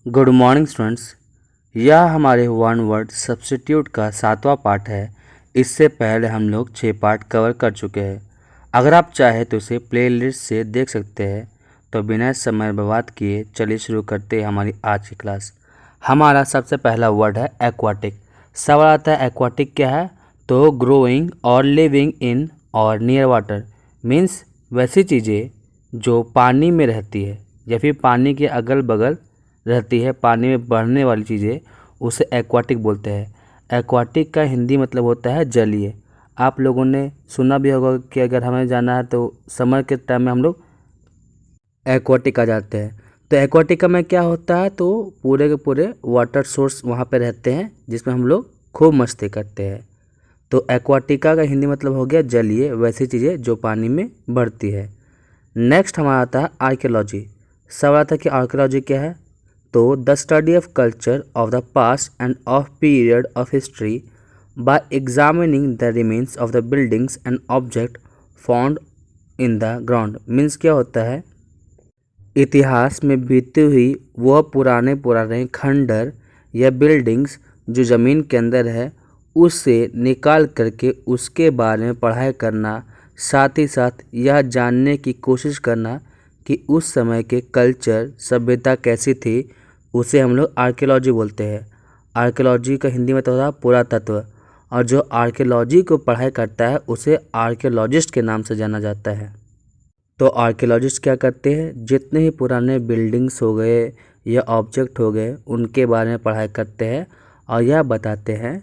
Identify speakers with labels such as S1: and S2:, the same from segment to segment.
S1: Good morning students. यह हमारे one word substitute का 7वां पार्ट है। इससे पहले हम लोग 6 पार्ट कवर कर चुके हैं। अगर आप चाहें तो इसे प्लेलिस्ट से देख सकते हैं। तो बिना समय बर्बाद किए चलिए शुरू करते हैं हमारी आज की क्लास। हमारा सबसे पहला वर्ड है एक्वाटिक। सवाल आता है एक्वाटिक क्या है? तो ग्रोइंग और लिविंग इन और नियर वाटर मीन्स वैसी चीज़ें जो पानी में रहती है या फिर पानी के अगल बगल रहती है, पानी में बढ़ने वाली चीज़ें, उसे एक्वाटिक बोलते हैं। एक्वाटिक का हिंदी मतलब होता है जलीय। आप लोगों ने सुना भी होगा कि अगर हमें जाना है तो समर के टाइम में हम लोग एक्वाटिक आ जाते हैं। तो एक्वाटिका में क्या होता है? तो पूरे के पूरे वाटर सोर्स वहाँ पे रहते हैं जिसमें हम लोग खूब मस्ती करते हैं। तो एक्वाटिका का हिंदी मतलब हो गया जलीय, वैसी चीज़ें जो पानी में बढ़ती है। नेक्स्ट हमारा आता है आर्कियोलॉजी। सवाल आता है कि आर्कियोलॉजी क्या है? तो the study of culture of the past end of period of history by examining the remains of the buildings and object found in the ground means क्या होता है? इतिहास में बीती हुई वह पुराने पुराने खंडर या बिल्डिंग्स जो ज़मीन के अंदर है उससे निकाल करके उसके बारे में पढ़ाई करना, साथ ही साथ यह जानने की कोशिश करना कि उस समय के कल्चर सभ्यता कैसी थी, उसे हम लोग आर्कियोलॉजी बोलते हैं। आर्कियोलॉजी का हिंदी में तो होता है पुरातत्व, और जो आर्कियोलॉजी को पढ़ाई करता है उसे आर्कियोलॉजिस्ट के नाम से जाना जाता है। तो आर्कियोलॉजिस्ट क्या करते हैं? जितने ही पुराने बिल्डिंग्स हो गए या ऑब्जेक्ट हो गए उनके बारे में पढ़ाई करते हैं और यह बताते हैं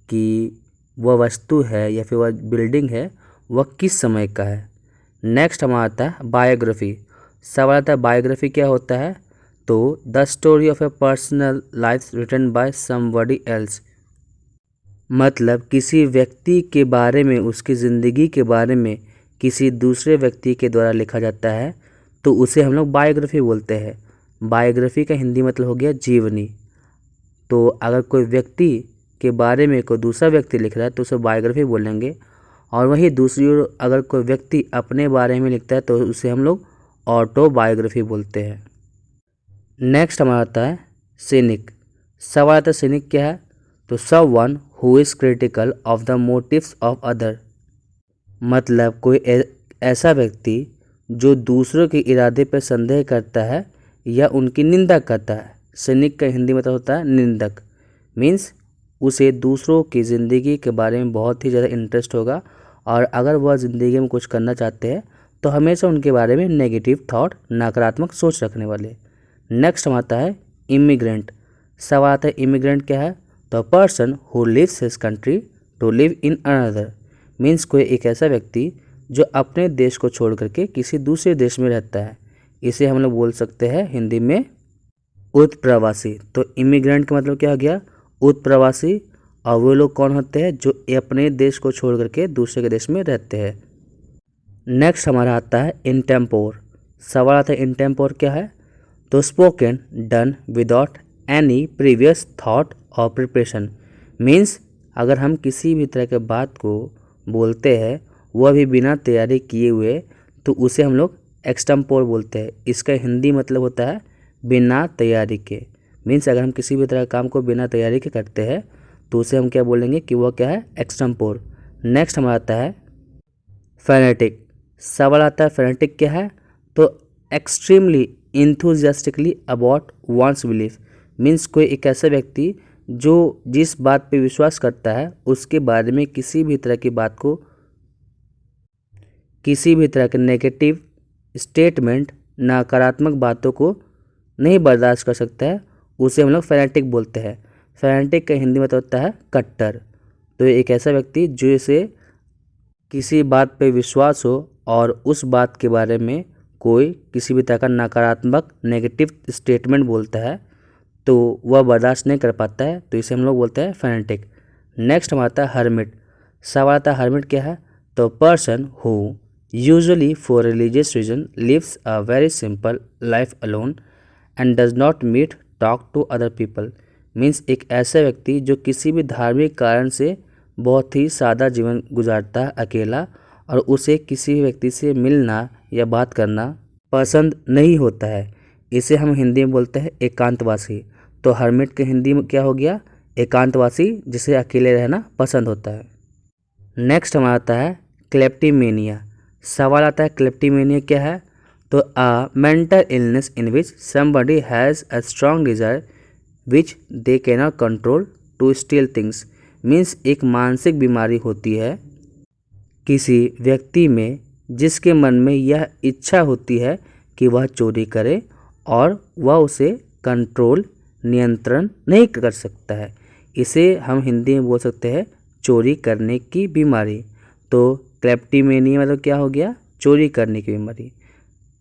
S1: कि वह वस्तु है या फिर वह बिल्डिंग है वह किस समय का है। नेक्स्ट हमारा आता है बायोग्राफी। सवाल आता है बायोग्राफी क्या होता है? तो the story of a personal life written by somebody else मतलब किसी व्यक्ति के बारे में, उसकी ज़िंदगी के बारे में किसी दूसरे व्यक्ति के द्वारा लिखा जाता है तो उसे हम लोग बायोग्राफी बोलते हैं। बायोग्राफी का हिंदी मतलब हो गया जीवनी। तो अगर कोई व्यक्ति के बारे में कोई दूसरा व्यक्ति लिख रहा है तो उसे बायोग्राफी बोलेंगे, और वही दूसरी ओर अगर कोई व्यक्ति अपने बारे में लिखता है तो उसे हम लोग ऑटोबायोग्राफी बोलते हैं। नेक्स्ट हमारा आता है सिनिक। सवाल आता है सिनिक क्या है? तो someone who is critical of the motives of other मतलब कोई ऐसा व्यक्ति जो दूसरों के इरादे पर संदेह करता है या उनकी निंदा करता है। सिनिक का हिंदी मतलब होता है निंदक। मीन्स उसे दूसरों की ज़िंदगी के बारे में बहुत ही ज़्यादा इंटरेस्ट होगा, और अगर वह ज़िंदगी में कुछ करना चाहते हैं तो हमेशा उनके बारे में नेगेटिव थॉट, नकारात्मक सोच रखने वाले। नेक्स्ट हम आता है इमिग्रेंट। सवाल आता है इमिग्रेंट क्या है? The person who lives his country to live in another means कोई एक ऐसा व्यक्ति जो अपने देश को छोड़ करके किसी दूसरे देश में रहता है। इसे हम लोग बोल सकते हैं हिंदी में उत्प्रवासी। तो इमिग्रेंट का मतलब क्या हो गया? उत्प्रवासी। और वो लोग कौन होते हैं? जो अपने देश को छोड़ करके दूसरे के देश में रहते हैं। नेक्स्ट हमारा आता है इंटेम्पोर। सवाल आता है इंटेम्पोर क्या है? तो spoken done without any previous thought और प्रिपरेशन मीन्स अगर हम किसी भी तरह के बात को बोलते हैं वह भी बिना तैयारी किए हुए तो उसे हम लोग एक्सटेम्पोर बोलते हैं। इसका हिंदी मतलब होता है बिना तैयारी के। मीन्स अगर हम किसी भी तरह के काम को बिना तैयारी के करते हैं तो उसे हम क्या बोलेंगे कि वह क्या है? एक्सटेम्पोर। नेक्स्ट हमारा आता है फेनेटिक। सवाल आता है फेनेटिक क्या है? तो extremely enthusiastically about one's belief means कोई एक ऐसा व्यक्ति जो जिस बात पे विश्वास करता है उसके बारे में किसी भी तरह की बात को, किसी भी तरह के नेगेटिव स्टेटमेंट, नकारात्मक बातों को नहीं बर्दाश्त कर सकता है, उसे हम लोग फैनेटिक बोलते हैं। फैनेटिक का हिंदी मतलब होता है कट्टर। तो एक ऐसा व्यक्ति जो इसे किसी बात पे विश्वास हो और उस बात के बारे में कोई किसी भी तरह का नकारात्मक नेगेटिव स्टेटमेंट बोलता है तो वह बर्दाश्त नहीं कर पाता है, तो इसे हम लोग बोलते हैं फैनेटिक। नेक्स्ट हमारा आता है हर्मिट। सवाल आता है हर्मिट क्या है? तो person who usually for religious reason lives a very simple life alone and does not meet talk to other people means एक ऐसा व्यक्ति जो किसी भी धार्मिक कारण से बहुत ही सादा जीवन गुजारता है अकेला, और उसे किसी भी व्यक्ति से मिलना या बात करना पसंद नहीं होता है। इसे हम हिंदी में बोलते हैं एकांतवासी। तो हर्मिट के हिंदी में क्या हो गया, एकांतवासी, जिसे अकेले रहना पसंद होता है। नेक्स्ट हमारा आता है क्लेप्टिमेनिया। सवाल आता है क्लेप्टिमेनिया क्या है, तो a mental illness in which somebody has a strong desire which they cannot control to steal things. Means एक मानसिक बीमारी होती है किसी व्यक्ति में जिसके मन में यह इच्छा होती है कि वह चोरी करे और वह उसे कंट्रोल, नियंत्रण नहीं कर सकता है। इसे हम हिंदी में बोल सकते हैं चोरी करने की बीमारी। तो क्लेप्टिमेनिया मतलब क्या हो गया, चोरी करने की बीमारी।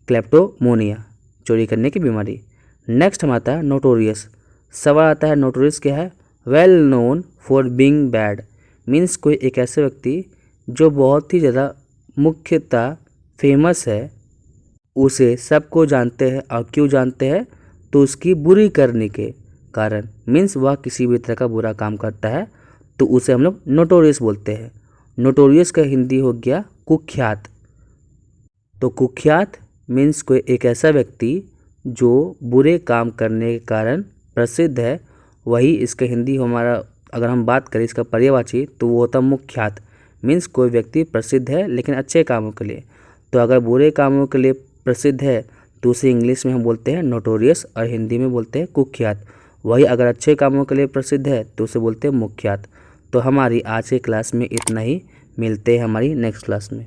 S1: क्लेप्टोमोनिया, चोरी करने की बीमारी। नेक्स्ट हम आता है नोटोरियस। सवाल आता है नोटोरियस क्या है, well known for being bad. Means कोई एक ऐसे व्यक्ति जो बहुत ही ज़्यादा मुख्यतः फेमस है, उसे सबको जानते हैं। और क्यों जानते हैं, तो उसकी बुरी करने के कारण। मीन्स वह किसी भी तरह का बुरा काम करता है तो उसे हम लोग नोटोरियस बोलते हैं। नोटोरियस का हिंदी हो गया कुख्यात। तो कुख्यात मीन्स कोई एक ऐसा व्यक्ति जो बुरे काम करने के कारण प्रसिद्ध है, वही इसका हिंदी हमारा, अगर हम बात करें इसका पर्यायवाची, तो वो होता मुख्यात। मीन्स कोई व्यक्ति प्रसिद्ध है लेकिन अच्छे कामों के लिए। तो अगर बुरे कामों के लिए प्रसिद्ध है तो उसे इंग्लिश में हम बोलते हैं नोटोरियस और हिंदी में बोलते हैं कुख्यात। वही अगर अच्छे कामों के लिए प्रसिद्ध है तो उसे बोलते हैं मुख्यात। तो हमारी आज के क्लास में इतना ही, मिलते हैं हमारी नेक्स्ट क्लास में।